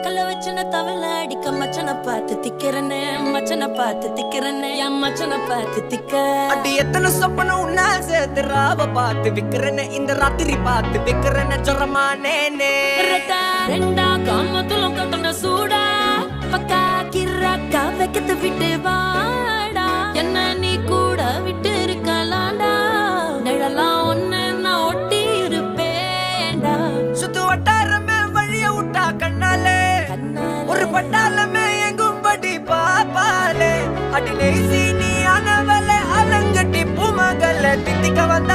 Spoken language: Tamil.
கல்ல வச்சன தவள அடிக்க மச்சனை பார்த்து திக்கிறனே மச்சனை பார்த்து திக்கிறனே என் மச்சனை பார்த்து திக்க அடி எத்தனை சொப்பன உன்னா சேர்த்து ராவ பார்த்து விக்கிறனே இந்த ராத்திரி பார்த்து விக்கிறனே ஜொரமானே ரெண்டா காமத்துல கட்டண சூடா பக்கா கிராக்கா வைக்கத்து விட்டு வாடா என்ன நீ கூட விட்டு இருக்கலாண்டா நிழலாம் ஒன்னு நான் ஒட்டி இருப்பேன்டா சுத்து வட்டாரமே வழிய விட்டா கண்ணாலே ஒரு பட்டாளமே எங்கும்படி பாப்பாலே அடி நெய்சி நீ அனவலே அலங்கட்டி பூமகள தித்திக்க வந்த